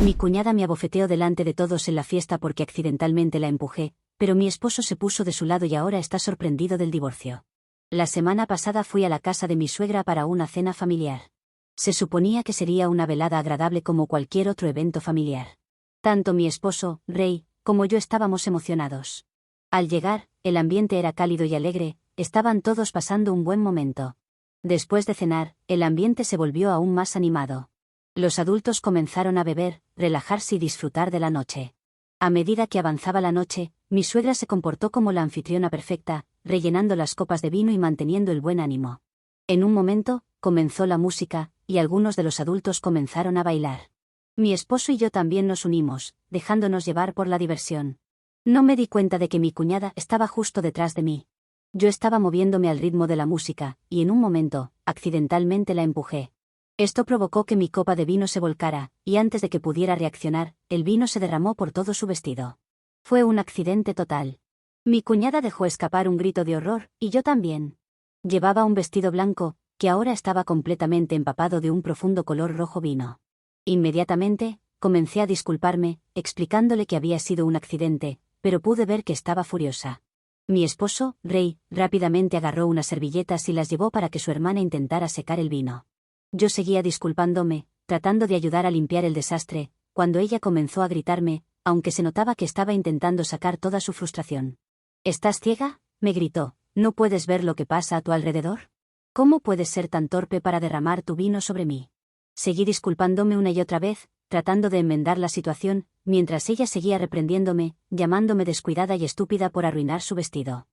Mi cuñada me abofeteó delante de todos en la fiesta porque accidentalmente la empujé, pero mi esposo se puso de su lado y ahora está sorprendido del divorcio. La semana pasada fui a la casa de mi suegra para una cena familiar. Se suponía que sería una velada agradable como cualquier otro evento familiar. Tanto mi esposo, Ray, como yo estábamos emocionados. Al llegar, el ambiente era cálido y alegre, estaban todos pasando un buen momento. Después de cenar, el ambiente se volvió aún más animado. Los adultos comenzaron a beber, relajarse y disfrutar de la noche. A medida que avanzaba la noche, mi suegra se comportó como la anfitriona perfecta, rellenando las copas de vino y manteniendo el buen ánimo. En un momento, comenzó la música, y algunos de los adultos comenzaron a bailar. Mi esposo y yo también nos unimos, dejándonos llevar por la diversión. No me di cuenta de que mi cuñada estaba justo detrás de mí. Yo estaba moviéndome al ritmo de la música, y en un momento, accidentalmente la empujé. Esto provocó que mi copa de vino se volcara, y antes de que pudiera reaccionar, el vino se derramó por todo su vestido. Fue un accidente total. Mi cuñada dejó escapar un grito de horror, y yo también. Llevaba un vestido blanco, que ahora estaba completamente empapado de un profundo color rojo vino. Inmediatamente, comencé a disculparme, explicándole que había sido un accidente, pero pude ver que estaba furiosa. Mi esposo, Ray, rápidamente agarró unas servilletas y las llevó para que su hermana intentara secar el vino. Yo seguía disculpándome, tratando de ayudar a limpiar el desastre, cuando ella comenzó a gritarme, aunque se notaba que estaba intentando sacar toda su frustración. ¿Estás ciega?, me gritó. ¿No puedes ver lo que pasa a tu alrededor? ¿Cómo puedes ser tan torpe para derramar tu vino sobre mí? Seguí disculpándome una y otra vez, tratando de enmendar la situación, mientras ella seguía reprendiéndome, llamándome descuidada y estúpida por arruinar su vestido.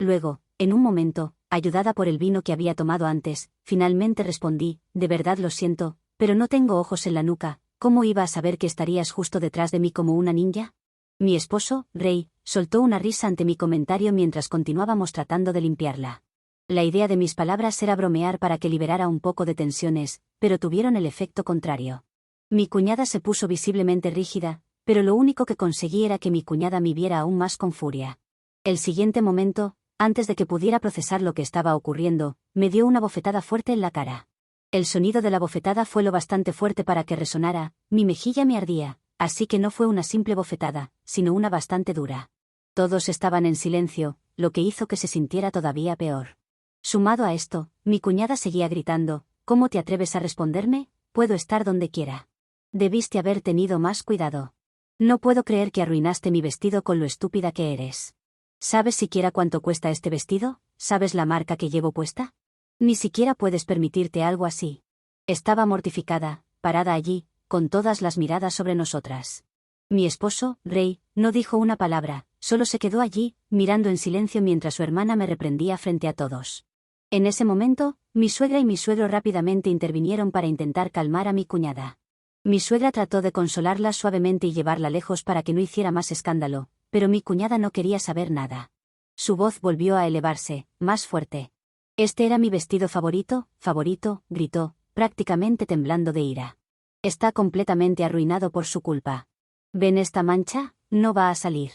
Luego, en un momento, ayudada por el vino que había tomado antes, finalmente respondí, de verdad lo siento, pero no tengo ojos en la nuca, ¿cómo iba a saber que estarías justo detrás de mí como una ninja? Mi esposo, Ray, soltó una risa ante mi comentario mientras continuábamos tratando de limpiarla. La idea de mis palabras era bromear para que liberara un poco de tensiones, pero tuvieron el efecto contrario. Mi cuñada se puso visiblemente rígida, pero lo único que conseguí era que mi cuñada me viera aún más con furia. El siguiente momento, antes de que pudiera procesar lo que estaba ocurriendo, me dio una bofetada fuerte en la cara. El sonido de la bofetada fue lo bastante fuerte para que resonara, mi mejilla me ardía, así que no fue una simple bofetada, sino una bastante dura. Todos estaban en silencio, lo que hizo que se sintiera todavía peor. Sumado a esto, mi cuñada seguía gritando, ¿cómo te atreves a responderme? Puedo estar donde quiera. Debiste haber tenido más cuidado. No puedo creer que arruinaste mi vestido con lo estúpida que eres. ¿Sabes siquiera cuánto cuesta este vestido? ¿Sabes la marca que llevo puesta? Ni siquiera puedes permitirte algo así. Estaba mortificada, parada allí, con todas las miradas sobre nosotras. Mi esposo, Ray, no dijo una palabra, solo se quedó allí, mirando en silencio mientras su hermana me reprendía frente a todos. En ese momento, mi suegra y mi suegro rápidamente intervinieron para intentar calmar a mi cuñada. Mi suegra trató de consolarla suavemente y llevarla lejos para que no hiciera más escándalo, pero mi cuñada no quería saber nada. Su voz volvió a elevarse, más fuerte. «Este era mi vestido favorito, gritó, prácticamente temblando de ira. Está completamente arruinado por su culpa. ¿Ven esta mancha? No va a salir».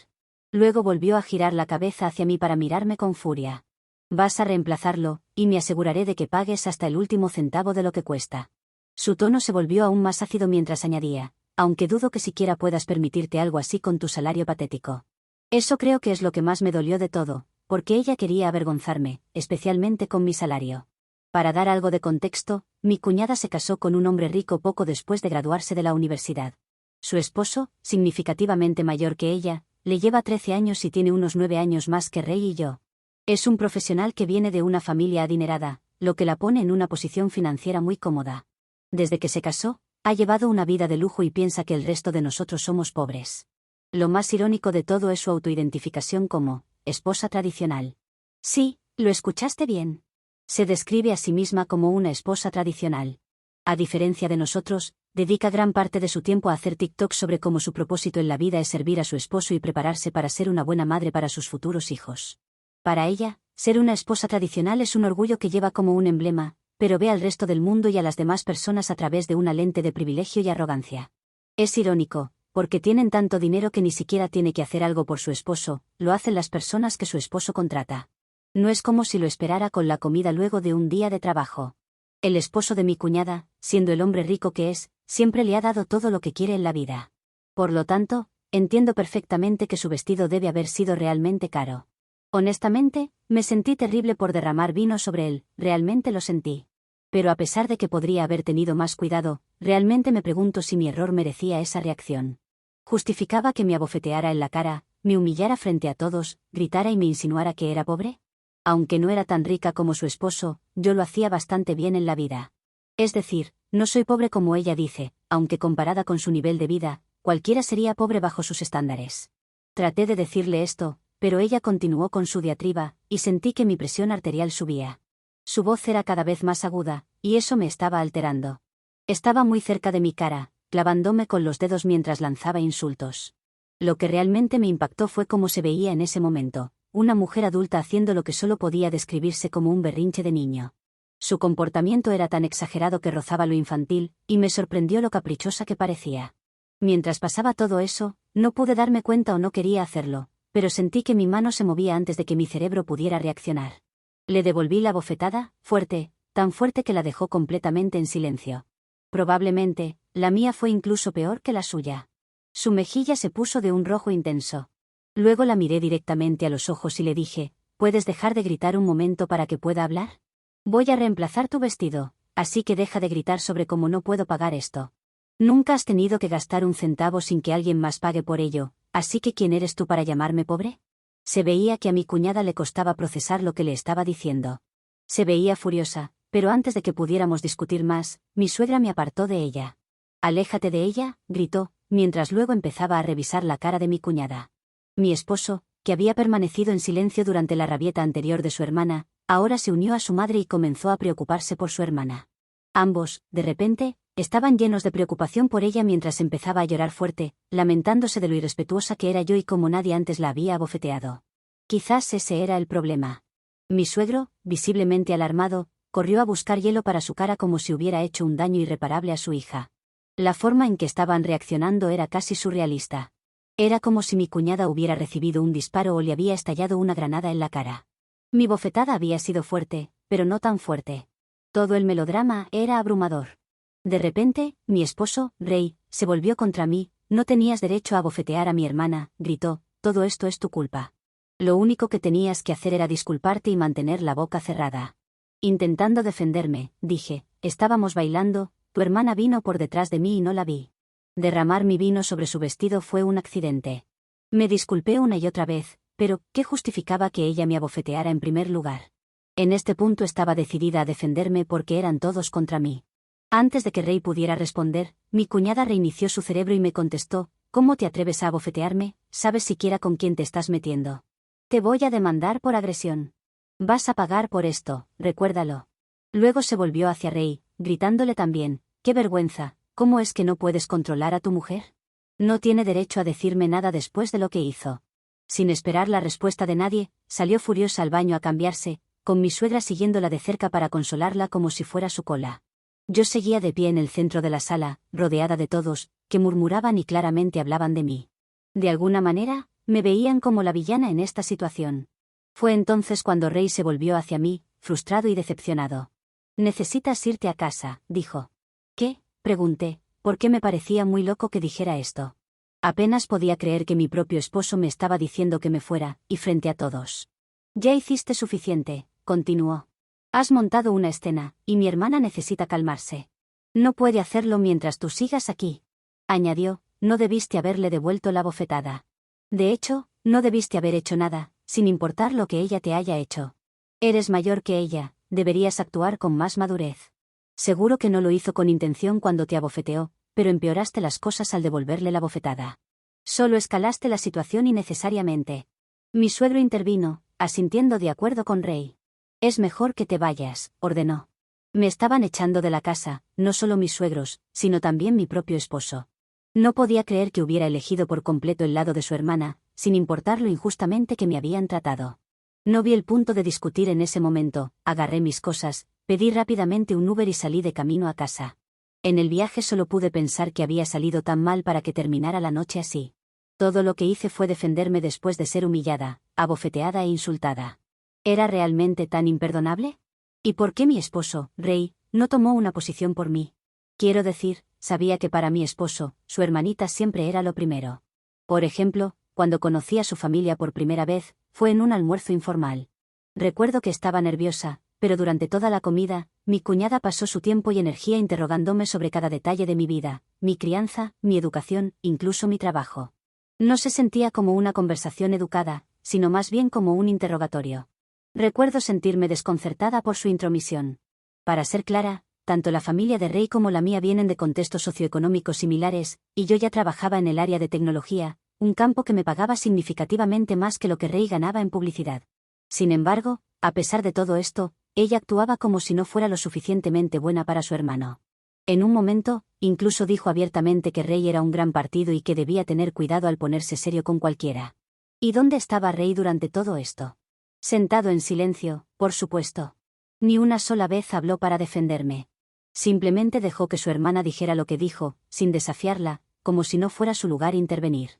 Luego volvió a girar la cabeza hacia mí para mirarme con furia. «Vas a reemplazarlo, y me aseguraré de que pagues hasta el último centavo de lo que cuesta». Su tono se volvió aún más ácido mientras añadía, «aunque dudo que siquiera puedas permitirte algo así con tu salario patético». Eso creo que es lo que más me dolió de todo, porque ella quería avergonzarme, especialmente con mi salario. Para dar algo de contexto, mi cuñada se casó con un hombre rico poco después de graduarse de la universidad. Su esposo, significativamente mayor que ella, le lleva 13 años y tiene unos 9 años más que Ray y yo. Es un profesional que viene de una familia adinerada, lo que la pone en una posición financiera muy cómoda. Desde que se casó, ha llevado una vida de lujo y piensa que el resto de nosotros somos pobres. Lo más irónico de todo es su autoidentificación como esposa tradicional. Sí, lo escuchaste bien. Se describe a sí misma como una esposa tradicional. A diferencia de nosotros, dedica gran parte de su tiempo a hacer TikTok sobre cómo su propósito en la vida es servir a su esposo y prepararse para ser una buena madre para sus futuros hijos. Para ella, ser una esposa tradicional es un orgullo que lleva como un emblema, pero ve al resto del mundo y a las demás personas a través de una lente de privilegio y arrogancia. Es irónico, porque tienen tanto dinero que ni siquiera tiene que hacer algo por su esposo, lo hacen las personas que su esposo contrata. No es como si lo esperara con la comida luego de un día de trabajo. El esposo de mi cuñada, siendo el hombre rico que es, siempre le ha dado todo lo que quiere en la vida. Por lo tanto, entiendo perfectamente que su vestido debe haber sido realmente caro. Honestamente, me sentí terrible por derramar vino sobre él, realmente lo sentí. Pero a pesar de que podría haber tenido más cuidado, realmente me pregunto si mi error merecía esa reacción. ¿Justificaba que me abofeteara en la cara, me humillara frente a todos, gritara y me insinuara que era pobre? Aunque no era tan rica como su esposo, yo lo hacía bastante bien en la vida. Es decir, no soy pobre como ella dice, aunque comparada con su nivel de vida, cualquiera sería pobre bajo sus estándares. Traté de decirle esto, pero ella continuó con su diatriba, y sentí que mi presión arterial subía. Su voz era cada vez más aguda, y eso me estaba alterando. Estaba muy cerca de mi cara, clavándome con los dedos mientras lanzaba insultos. Lo que realmente me impactó fue cómo se veía en ese momento, una mujer adulta haciendo lo que solo podía describirse como un berrinche de niño. Su comportamiento era tan exagerado que rozaba lo infantil, y me sorprendió lo caprichosa que parecía. Mientras pasaba todo eso, no pude darme cuenta o no quería hacerlo, pero sentí que mi mano se movía antes de que mi cerebro pudiera reaccionar. Le devolví la bofetada, fuerte, tan fuerte que la dejó completamente en silencio. Probablemente, la mía fue incluso peor que la suya. Su mejilla se puso de un rojo intenso. Luego la miré directamente a los ojos y le dije, ¿puedes dejar de gritar un momento para que pueda hablar? Voy a reemplazar tu vestido, así que deja de gritar sobre cómo no puedo pagar esto. Nunca has tenido que gastar un centavo sin que alguien más pague por ello, así que ¿quién eres tú para llamarme pobre? Se veía que a mi cuñada le costaba procesar lo que le estaba diciendo. Se veía furiosa, pero antes de que pudiéramos discutir más, mi suegra me apartó de ella. «Aléjate de ella», gritó, mientras luego empezaba a revisar la cara de mi cuñada. Mi esposo, que había permanecido en silencio durante la rabieta anterior de su hermana, ahora se unió a su madre y comenzó a preocuparse por su hermana. Ambos, de repente, estaban llenos de preocupación por ella mientras empezaba a llorar fuerte, lamentándose de lo irrespetuosa que era yo y cómo nadie antes la había abofeteado. Quizás ese era el problema. Mi suegro, visiblemente alarmado, corrió a buscar hielo para su cara como si hubiera hecho un daño irreparable a su hija. La forma en que estaban reaccionando era casi surrealista. Era como si mi cuñada hubiera recibido un disparo o le había estallado una granada en la cara. Mi bofetada había sido fuerte, pero no tan fuerte. Todo el melodrama era abrumador. De repente, mi esposo, Rey, se volvió contra mí. «No tenías derecho a bofetear a mi hermana», gritó, «todo esto es tu culpa. Lo único que tenías que hacer era disculparte y mantener la boca cerrada». Intentando defenderme, dije, «estábamos bailando, tu hermana vino por detrás de mí y no la vi». Derramar mi vino sobre su vestido fue un accidente. Me disculpé una y otra vez, pero ¿qué justificaba que ella me abofeteara en primer lugar? En este punto estaba decidida a defenderme porque eran todos contra mí. Antes de que Rey pudiera responder, mi cuñada reinició su cerebro y me contestó, «¿Cómo te atreves a abofetearme? ¿Sabes siquiera con quién te estás metiendo? Te voy a demandar por agresión. Vas a pagar por esto, recuérdalo». Luego se volvió hacia Rey, gritándole también, «¡Qué vergüenza! ¿Cómo es que no puedes controlar a tu mujer? No tiene derecho a decirme nada después de lo que hizo». Sin esperar la respuesta de nadie, salió furiosa al baño a cambiarse, con mi suegra siguiéndola de cerca para consolarla como si fuera su cola. Yo seguía de pie en el centro de la sala, rodeada de todos, que murmuraban y claramente hablaban de mí. De alguna manera, me veían como la villana en esta situación. Fue entonces cuando Rey se volvió hacia mí, frustrado y decepcionado. «Necesitas irte a casa», dijo. «¿Qué?», pregunté, porque me parecía muy loco que dijera esto. Apenas podía creer que mi propio esposo me estaba diciendo que me fuera, y frente a todos. «Ya hiciste suficiente», continuó. «Has montado una escena, y mi hermana necesita calmarse. No puede hacerlo mientras tú sigas aquí». Añadió, «No debiste haberle devuelto la bofetada. De hecho, no debiste haber hecho nada, sin importar lo que ella te haya hecho. Eres mayor que ella, deberías actuar con más madurez. Seguro que no lo hizo con intención cuando te abofeteó, pero empeoraste las cosas al devolverle la bofetada. Solo escalaste la situación innecesariamente». Mi suegro intervino, asintiendo de acuerdo con Rey. «Es mejor que te vayas», ordenó. Me estaban echando de la casa, no solo mis suegros, sino también mi propio esposo. No podía creer que hubiera elegido por completo el lado de su hermana, sin importar lo injustamente que me habían tratado. No vi el punto de discutir en ese momento, agarré mis cosas, pedí rápidamente un Uber y salí de camino a casa. En el viaje solo pude pensar que había salido tan mal para que terminara la noche así. Todo lo que hice fue defenderme después de ser humillada, abofeteada e insultada. ¿Era realmente tan imperdonable? ¿Y por qué mi esposo, Rey, no tomó una posición por mí? Quiero decir, sabía que para mi esposo, su hermanita siempre era lo primero. Por ejemplo, cuando conocí a su familia por primera vez, fue en un almuerzo informal. Recuerdo que estaba nerviosa, pero durante toda la comida, mi cuñada pasó su tiempo y energía interrogándome sobre cada detalle de mi vida, mi crianza, mi educación, incluso mi trabajo. No se sentía como una conversación educada, sino más bien como un interrogatorio. Recuerdo sentirme desconcertada por su intromisión. Para ser clara, tanto la familia de Rey como la mía vienen de contextos socioeconómicos similares, y yo ya trabajaba en el área de tecnología, un campo que me pagaba significativamente más que lo que Rey ganaba en publicidad. Sin embargo, a pesar de todo esto, ella actuaba como si no fuera lo suficientemente buena para su hermano. En un momento, incluso dijo abiertamente que Rey era un gran partido y que debía tener cuidado al ponerse serio con cualquiera. ¿Y dónde estaba Rey durante todo esto? Sentado en silencio, por supuesto. Ni una sola vez habló para defenderme. Simplemente dejó que su hermana dijera lo que dijo, sin desafiarla, como si no fuera su lugar intervenir.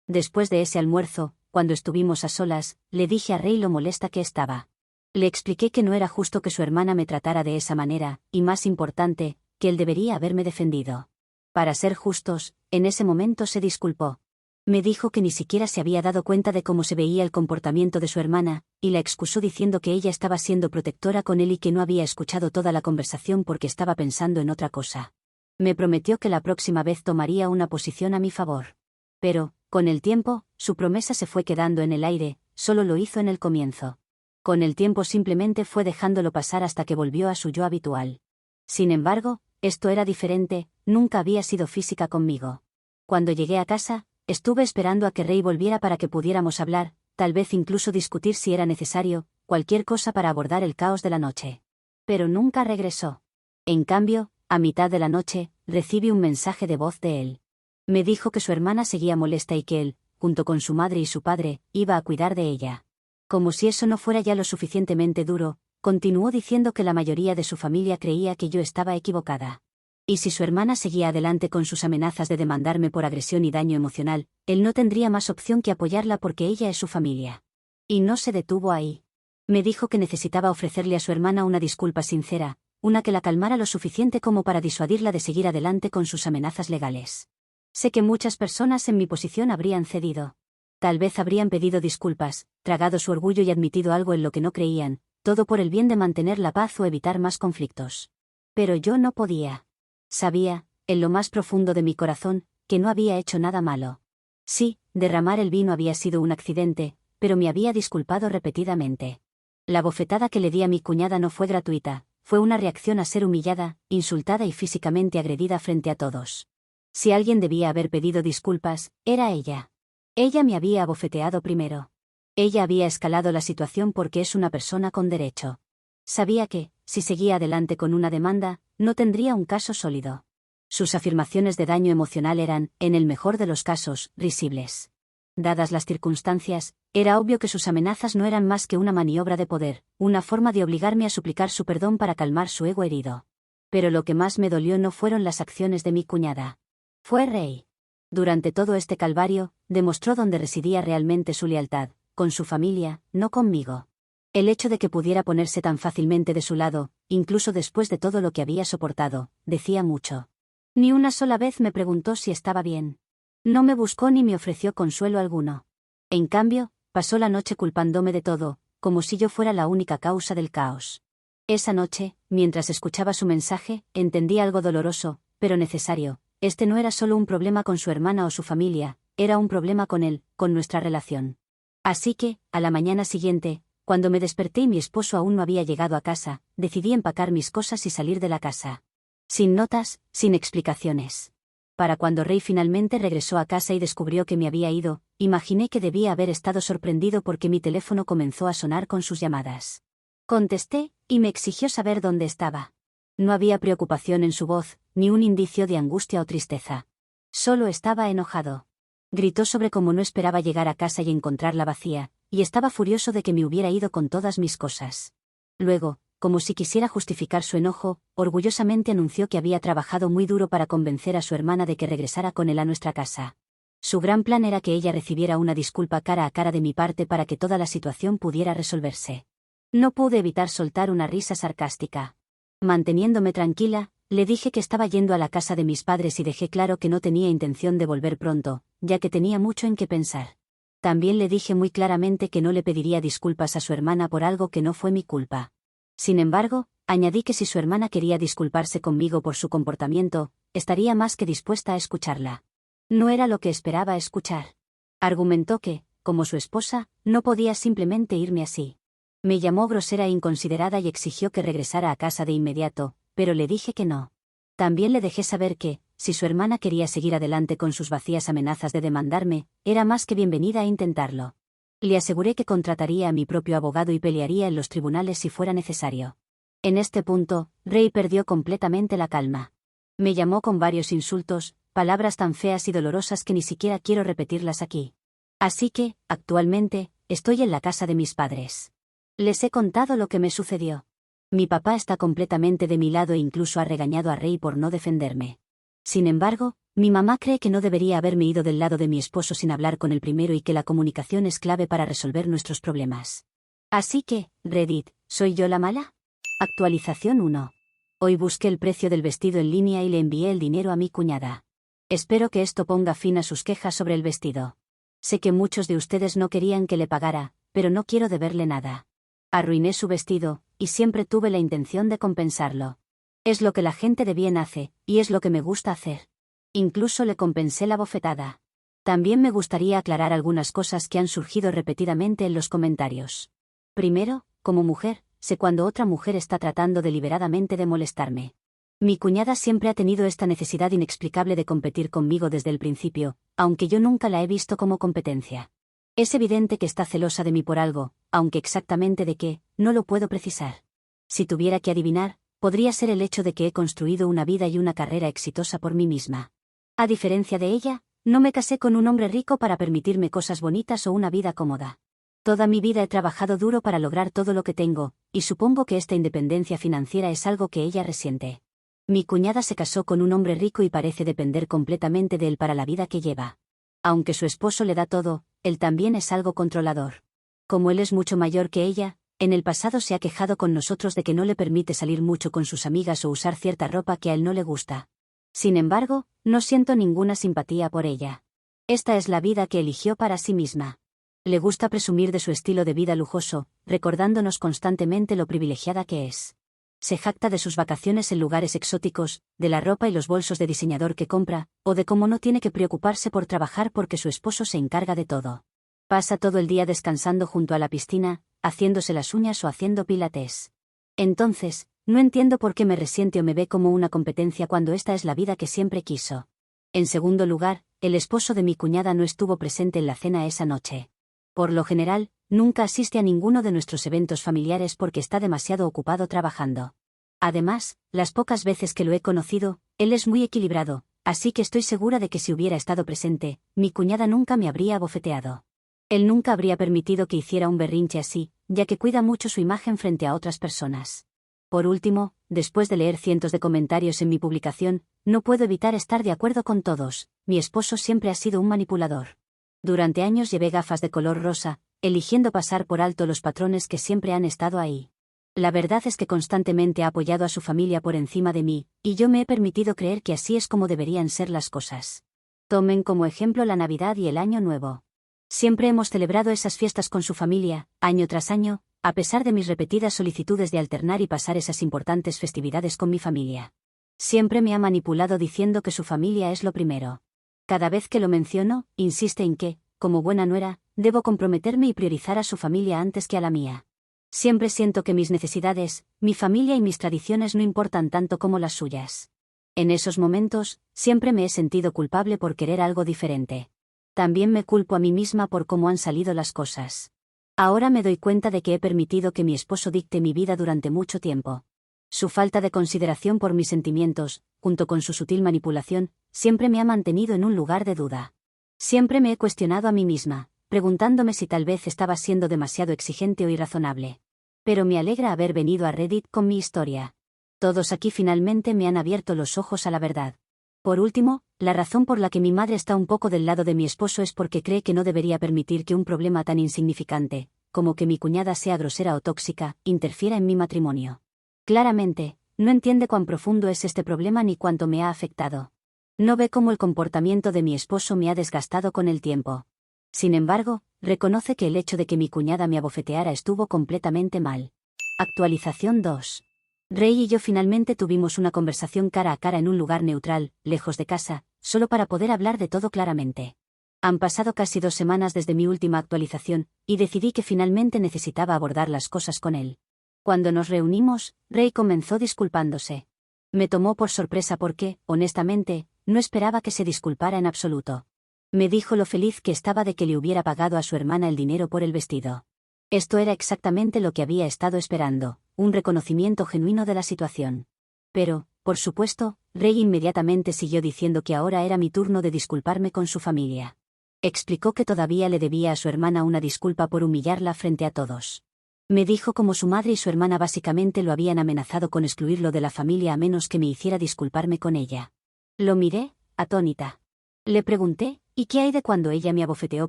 Después de ese almuerzo, cuando estuvimos a solas, le dije a Rey lo molesta que estaba. Le expliqué que no era justo que su hermana me tratara de esa manera, y más importante, que él debería haberme defendido. Para ser justos, en ese momento se disculpó. Me dijo que ni siquiera se había dado cuenta de cómo se veía el comportamiento de su hermana, y la excusó diciendo que ella estaba siendo protectora con él y que no había escuchado toda la conversación porque estaba pensando en otra cosa. Me prometió que la próxima vez tomaría una posición a mi favor. Pero, con el tiempo, su promesa se fue quedando en el aire, solo lo hizo en el comienzo. Con el tiempo simplemente fue dejándolo pasar hasta que volvió a su yo habitual. Sin embargo, esto era diferente, nunca había sido física conmigo. Cuando llegué a casa, estuve esperando a que Rey volviera para que pudiéramos hablar, tal vez incluso discutir si era necesario, cualquier cosa para abordar el caos de la noche. Pero nunca regresó. En cambio, a mitad de la noche, recibí un mensaje de voz de él. Me dijo que su hermana seguía molesta y que él, junto con su madre y su padre, iba a cuidar de ella. Como si eso no fuera ya lo suficientemente duro, continuó diciendo que la mayoría de su familia creía que yo estaba equivocada. Y si su hermana seguía adelante con sus amenazas de demandarme por agresión y daño emocional, él no tendría más opción que apoyarla porque ella es su familia. Y no se detuvo ahí. Me dijo que necesitaba ofrecerle a su hermana una disculpa sincera, una que la calmara lo suficiente como para disuadirla de seguir adelante con sus amenazas legales. Sé que muchas personas en mi posición habrían cedido. Tal vez habrían pedido disculpas, tragado su orgullo y admitido algo en lo que no creían, todo por el bien de mantener la paz o evitar más conflictos. Pero yo no podía. Sabía, en lo más profundo de mi corazón, que no había hecho nada malo. Sí, derramar el vino había sido un accidente, pero me había disculpado repetidamente. La bofetada que le di a mi cuñada no fue gratuita, fue una reacción a ser humillada, insultada y físicamente agredida frente a todos. Si alguien debía haber pedido disculpas, era ella. Ella me había abofeteado primero. Ella había escalado la situación porque es una persona con derecho. Sabía que, si seguía adelante con una demanda, no tendría un caso sólido. Sus afirmaciones de daño emocional eran, en el mejor de los casos, risibles. Dadas las circunstancias, era obvio que sus amenazas no eran más que una maniobra de poder, una forma de obligarme a suplicar su perdón para calmar su ego herido. Pero lo que más me dolió no fueron las acciones de mi cuñada. Fue Rey. Durante todo este calvario, demostró dónde residía realmente su lealtad, con su familia, no conmigo. El hecho de que pudiera ponerse tan fácilmente de su lado, incluso después de todo lo que había soportado, decía mucho. Ni una sola vez me preguntó si estaba bien. No me buscó ni me ofreció consuelo alguno. En cambio, pasó la noche culpándome de todo, como si yo fuera la única causa del caos. Esa noche, mientras escuchaba su mensaje, entendí algo doloroso, pero necesario. Este no era solo un problema con su hermana o su familia, era un problema con él, con nuestra relación. Así que, a la mañana siguiente, cuando me desperté y mi esposo aún no había llegado a casa, decidí empacar mis cosas y salir de la casa. Sin notas, sin explicaciones. Para cuando Rey finalmente regresó a casa y descubrió que me había ido, imaginé que debía haber estado sorprendido porque mi teléfono comenzó a sonar con sus llamadas. Contesté, y me exigió saber dónde estaba. No había preocupación en su voz, ni un indicio de angustia o tristeza. Solo estaba enojado. Gritó sobre cómo no esperaba llegar a casa y encontrarla vacía, y estaba furioso de que me hubiera ido con todas mis cosas. Luego, como si quisiera justificar su enojo, orgullosamente anunció que había trabajado muy duro para convencer a su hermana de que regresara con él a nuestra casa. Su gran plan era que ella recibiera una disculpa cara a cara de mi parte para que toda la situación pudiera resolverse. No pude evitar soltar una risa sarcástica. Manteniéndome tranquila, le dije que estaba yendo a la casa de mis padres y dejé claro que no tenía intención de volver pronto, ya que tenía mucho en qué pensar. También le dije muy claramente que no le pediría disculpas a su hermana por algo que no fue mi culpa. Sin embargo, añadí que si su hermana quería disculparse conmigo por su comportamiento, estaría más que dispuesta a escucharla. No era lo que esperaba escuchar. Argumentó que, como su esposa, no podía simplemente irme así. Me llamó grosera e inconsiderada y exigió que regresara a casa de inmediato, pero le dije que no. También le dejé saber que, si su hermana quería seguir adelante con sus vacías amenazas de demandarme, era más que bienvenida a intentarlo. Le aseguré que contrataría a mi propio abogado y pelearía en los tribunales si fuera necesario. En este punto, Ray perdió completamente la calma. Me llamó con varios insultos, palabras tan feas y dolorosas que ni siquiera quiero repetirlas aquí. Así que, actualmente, estoy en la casa de mis padres. Les he contado lo que me sucedió. Mi papá está completamente de mi lado e incluso ha regañado a Ray por no defenderme. Sin embargo, mi mamá cree que no debería haberme ido del lado de mi esposo sin hablar con el primero y que la comunicación es clave para resolver nuestros problemas. Así que, Reddit, ¿soy yo la mala? Actualización 1. Hoy busqué el precio del vestido en línea y le envié el dinero a mi cuñada. Espero que esto ponga fin a sus quejas sobre el vestido. Sé que muchos de ustedes no querían que le pagara, pero no quiero deberle nada. Arruiné su vestido, y siempre tuve la intención de compensarlo. Es lo que la gente de bien hace, y es lo que me gusta hacer. Incluso le compensé la bofetada. También me gustaría aclarar algunas cosas que han surgido repetidamente en los comentarios. Primero, como mujer, sé cuando otra mujer está tratando deliberadamente de molestarme. Mi cuñada siempre ha tenido esta necesidad inexplicable de competir conmigo desde el principio, aunque yo nunca la he visto como competencia. Es evidente que está celosa de mí por algo, aunque exactamente de qué, no lo puedo precisar. Si tuviera que adivinar, podría ser el hecho de que he construido una vida y una carrera exitosa por mí misma. A diferencia de ella, no me casé con un hombre rico para permitirme cosas bonitas o una vida cómoda. Toda mi vida he trabajado duro para lograr todo lo que tengo, y supongo que esta independencia financiera es algo que ella resiente. Mi cuñada se casó con un hombre rico y parece depender completamente de él para la vida que lleva. Aunque su esposo le da todo, él también es algo controlador. Como él es mucho mayor que ella, en el pasado se ha quejado con nosotros de que no le permite salir mucho con sus amigas o usar cierta ropa que a él no le gusta. Sin embargo, no siento ninguna simpatía por ella. Esta es la vida que eligió para sí misma. Le gusta presumir de su estilo de vida lujoso, recordándonos constantemente lo privilegiada que es. Se jacta de sus vacaciones en lugares exóticos, de la ropa y los bolsos de diseñador que compra, o de cómo no tiene que preocuparse por trabajar porque su esposo se encarga de todo. Pasa todo el día descansando junto a la piscina, haciéndose las uñas o haciendo pilates. Entonces, no entiendo por qué me resiente o me ve como una competencia cuando esta es la vida que siempre quiso. En segundo lugar, el esposo de mi cuñada no estuvo presente en la cena esa noche. Por lo general, nunca asiste a ninguno de nuestros eventos familiares porque está demasiado ocupado trabajando. Además, las pocas veces que lo he conocido, él es muy equilibrado, así que estoy segura de que si hubiera estado presente, mi cuñada nunca me habría abofeteado. Él nunca habría permitido que hiciera un berrinche así, ya que cuida mucho su imagen frente a otras personas. Por último, después de leer cientos de comentarios en mi publicación, no puedo evitar estar de acuerdo con todos. Mi esposo siempre ha sido un manipulador. Durante años llevé gafas de color rosa, eligiendo pasar por alto los patrones que siempre han estado ahí. La verdad es que constantemente ha apoyado a su familia por encima de mí, y yo me he permitido creer que así es como deberían ser las cosas. Tomen como ejemplo la Navidad y el Año Nuevo. Siempre hemos celebrado esas fiestas con su familia, año tras año, a pesar de mis repetidas solicitudes de alternar y pasar esas importantes festividades con mi familia. Siempre me ha manipulado diciendo que su familia es lo primero. Cada vez que lo menciono, insiste en que, como buena nuera, debo comprometerme y priorizar a su familia antes que a la mía. Siempre siento que mis necesidades, mi familia y mis tradiciones no importan tanto como las suyas. En esos momentos, siempre me he sentido culpable por querer algo diferente. También me culpo a mí misma por cómo han salido las cosas. Ahora me doy cuenta de que he permitido que mi esposo dicte mi vida durante mucho tiempo. Su falta de consideración por mis sentimientos, junto con su sutil manipulación, siempre me ha mantenido en un lugar de duda. Siempre me he cuestionado a mí misma, preguntándome si tal vez estaba siendo demasiado exigente o irrazonable. Pero me alegra haber venido a Reddit con mi historia. Todos aquí finalmente me han abierto los ojos a la verdad. Por último, la razón por la que mi madre está un poco del lado de mi esposo es porque cree que no debería permitir que un problema tan insignificante, como que mi cuñada sea grosera o tóxica, interfiera en mi matrimonio. Claramente, no entiende cuán profundo es este problema ni cuánto me ha afectado. No ve cómo el comportamiento de mi esposo me ha desgastado con el tiempo. Sin embargo, reconoce que el hecho de que mi cuñada me abofeteara estuvo completamente mal. Actualización 2. Ray y yo finalmente tuvimos una conversación cara a cara en un lugar neutral, lejos de casa, solo para poder hablar de todo claramente. Han pasado casi 2 semanas desde mi última actualización, y decidí que finalmente necesitaba abordar las cosas con él. Cuando nos reunimos, Ray comenzó disculpándose. Me tomó por sorpresa porque, honestamente, no esperaba que se disculpara en absoluto. Me dijo lo feliz que estaba de que le hubiera pagado a su hermana el dinero por el vestido. Esto era exactamente lo que había estado esperando, un reconocimiento genuino de la situación. Pero, por supuesto, Ray inmediatamente siguió diciendo que ahora era mi turno de disculparme con su familia. Explicó que todavía le debía a su hermana una disculpa por humillarla frente a todos. Me dijo cómo su madre y su hermana básicamente lo habían amenazado con excluirlo de la familia a menos que me hiciera disculparme con ella. Lo miré, atónita. Le pregunté, ¿y qué hay de cuando ella me abofeteó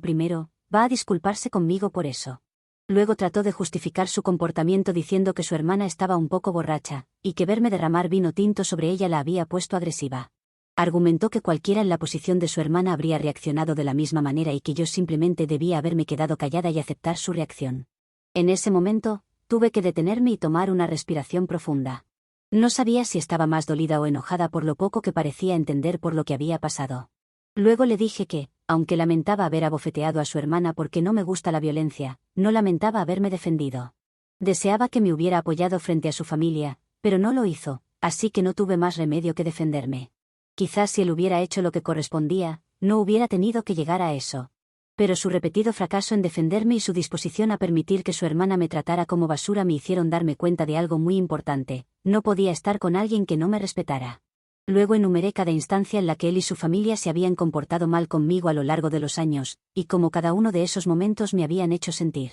primero? ¿Va a disculparse conmigo por eso? Luego trató de justificar su comportamiento diciendo que su hermana estaba un poco borracha, y que verme derramar vino tinto sobre ella la había puesto agresiva. Argumentó que cualquiera en la posición de su hermana habría reaccionado de la misma manera y que yo simplemente debía haberme quedado callada y aceptar su reacción. En ese momento, tuve que detenerme y tomar una respiración profunda. No sabía si estaba más dolida o enojada por lo poco que parecía entender por lo que había pasado. Luego le dije que, aunque lamentaba haber abofeteado a su hermana porque no me gusta la violencia, no lamentaba haberme defendido. Deseaba que me hubiera apoyado frente a su familia, pero no lo hizo, así que no tuve más remedio que defenderme. Quizás si él hubiera hecho lo que correspondía, no hubiera tenido que llegar a eso. Pero su repetido fracaso en defenderme y su disposición a permitir que su hermana me tratara como basura me hicieron darme cuenta de algo muy importante: no podía estar con alguien que no me respetara. Luego enumeré cada instancia en la que él y su familia se habían comportado mal conmigo a lo largo de los años, y cómo cada uno de esos momentos me habían hecho sentir.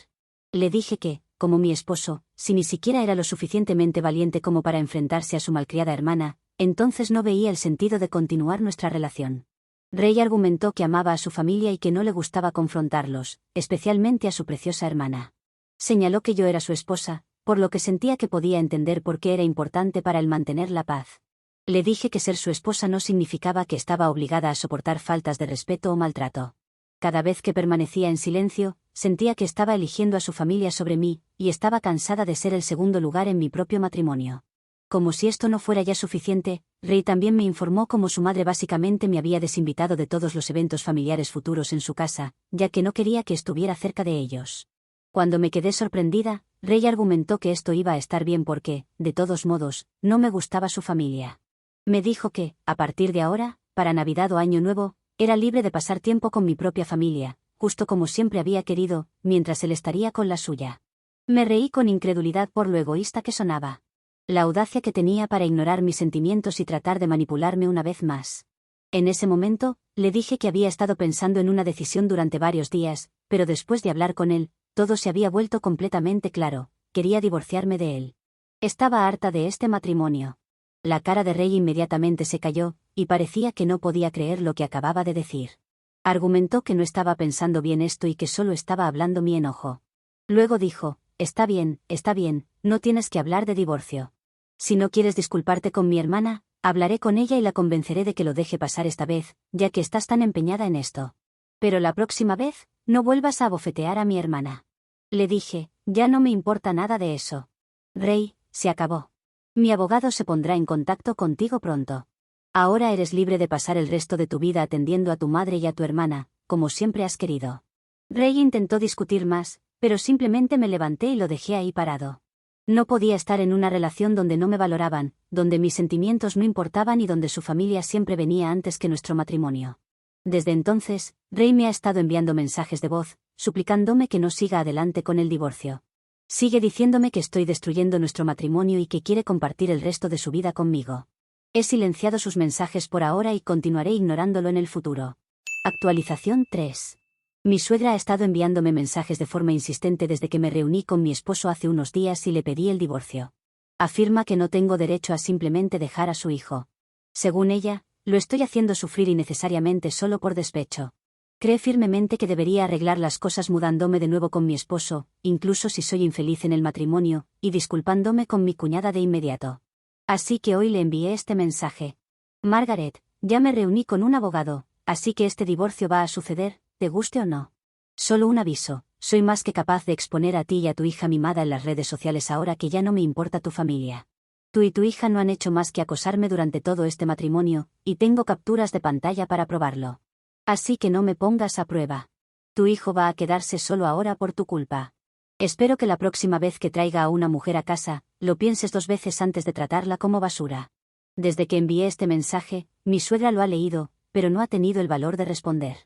Le dije que, como mi esposo, si ni siquiera era lo suficientemente valiente como para enfrentarse a su malcriada hermana, entonces no veía el sentido de continuar nuestra relación. Ray argumentó que amaba a su familia y que no le gustaba confrontarlos, especialmente a su preciosa hermana. Señaló que yo era su esposa, por lo que sentía que podía entender por qué era importante para él mantener la paz. Le dije que ser su esposa no significaba que estaba obligada a soportar faltas de respeto o maltrato. Cada vez que permanecía en silencio, sentía que estaba eligiendo a su familia sobre mí, y estaba cansada de ser el segundo lugar en mi propio matrimonio. Como si esto no fuera ya suficiente, Ray también me informó cómo su madre básicamente me había desinvitado de todos los eventos familiares futuros en su casa, ya que no quería que estuviera cerca de ellos. Cuando me quedé sorprendida, Ray argumentó que esto iba a estar bien porque, de todos modos, no me gustaba su familia. Me dijo que, a partir de ahora, para Navidad o Año Nuevo, era libre de pasar tiempo con mi propia familia, justo como siempre había querido, mientras él estaría con la suya. Me reí con incredulidad por lo egoísta que sonaba. La audacia que tenía para ignorar mis sentimientos y tratar de manipularme una vez más. En ese momento, le dije que había estado pensando en una decisión durante varios días, pero después de hablar con él, todo se había vuelto completamente claro: quería divorciarme de él. Estaba harta de este matrimonio. La cara de Ray inmediatamente se cayó, y parecía que no podía creer lo que acababa de decir. Argumentó que no estaba pensando bien esto y que solo estaba hablando mi enojo. Luego dijo: está bien, no tienes que hablar de divorcio. Si no quieres disculparte con mi hermana, hablaré con ella y la convenceré de que lo deje pasar esta vez, ya que estás tan empeñada en esto. Pero la próxima vez, no vuelvas a abofetear a mi hermana. Le dije: ya no me importa nada de eso. Ray, se acabó. Mi abogado se pondrá en contacto contigo pronto. Ahora eres libre de pasar el resto de tu vida atendiendo a tu madre y a tu hermana, como siempre has querido. Ray intentó discutir más, pero simplemente me levanté y lo dejé ahí parado. No podía estar en una relación donde no me valoraban, donde mis sentimientos no importaban y donde su familia siempre venía antes que nuestro matrimonio. Desde entonces, Ray me ha estado enviando mensajes de voz, suplicándome que no siga adelante con el divorcio. Sigue diciéndome que estoy destruyendo nuestro matrimonio y que quiere compartir el resto de su vida conmigo. He silenciado sus mensajes por ahora y continuaré ignorándolo en el futuro. Actualización 3. Mi suegra ha estado enviándome mensajes de forma insistente desde que me reuní con mi esposo hace unos días y le pedí el divorcio. Afirma que no tengo derecho a simplemente dejar a su hijo. Según ella, lo estoy haciendo sufrir innecesariamente solo por despecho. Cree firmemente que debería arreglar las cosas mudándome de nuevo con mi esposo, incluso si soy infeliz en el matrimonio, y disculpándome con mi cuñada de inmediato. Así que hoy le envié este mensaje. Margaret, ya me reuní con un abogado, así que este divorcio va a suceder, te guste o no. Solo un aviso, soy más que capaz de exponer a ti y a tu hija mimada en las redes sociales ahora que ya no me importa tu familia. Tú y tu hija no han hecho más que acosarme durante todo este matrimonio, y tengo capturas de pantalla para probarlo. Así que no me pongas a prueba. Tu hijo va a quedarse solo ahora por tu culpa. Espero que la próxima vez que traiga a una mujer a casa, lo pienses 2 veces antes de tratarla como basura. Desde que envié este mensaje, mi suegra lo ha leído, pero no ha tenido el valor de responder.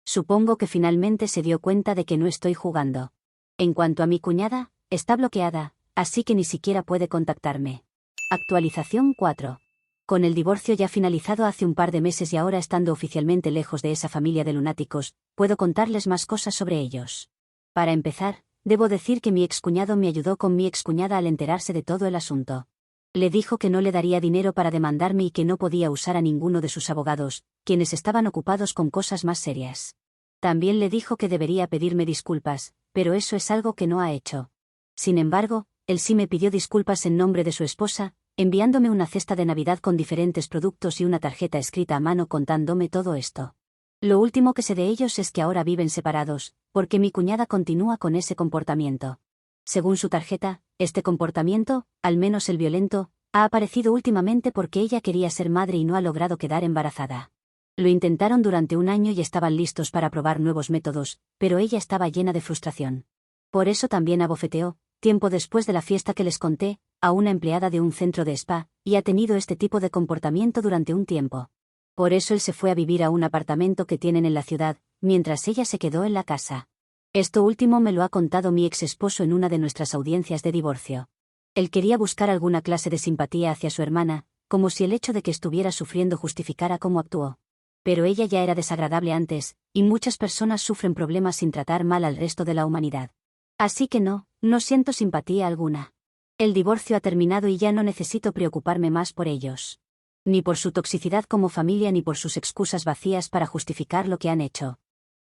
Supongo que finalmente se dio cuenta de que no estoy jugando. En cuanto a mi cuñada, está bloqueada, así que ni siquiera puede contactarme. Actualización 4. Con el divorcio ya finalizado hace un par de meses y ahora estando oficialmente lejos de esa familia de lunáticos, puedo contarles más cosas sobre ellos. Para empezar, debo decir que mi excuñado me ayudó con mi excuñada al enterarse de todo el asunto. Le dijo que no le daría dinero para demandarme y que no podía usar a ninguno de sus abogados, quienes estaban ocupados con cosas más serias. También le dijo que debería pedirme disculpas, pero eso es algo que no ha hecho. Sin embargo, él sí me pidió disculpas en nombre de su esposa, enviándome una cesta de Navidad con diferentes productos y una tarjeta escrita a mano contándome todo esto. Lo último que sé de ellos es que ahora viven separados, porque mi cuñada continúa con ese comportamiento. Según su tarjeta, este comportamiento, al menos el violento, ha aparecido últimamente porque ella quería ser madre y no ha logrado quedar embarazada. Lo intentaron durante un año y estaban listos para probar nuevos métodos, pero ella estaba llena de frustración. Por eso también abofeteó, tiempo después de la fiesta que les conté, a una empleada de un centro de spa, y ha tenido este tipo de comportamiento durante un tiempo. Por eso él se fue a vivir a un apartamento que tienen en la ciudad, mientras ella se quedó en la casa. Esto último me lo ha contado mi ex esposo en una de nuestras audiencias de divorcio. Él quería buscar alguna clase de simpatía hacia su hermana, como si el hecho de que estuviera sufriendo justificara cómo actuó. Pero ella ya era desagradable antes, y muchas personas sufren problemas sin tratar mal al resto de la humanidad. Así que no siento simpatía alguna. El divorcio ha terminado y ya no necesito preocuparme más por ellos. Ni por su toxicidad como familia ni por sus excusas vacías para justificar lo que han hecho.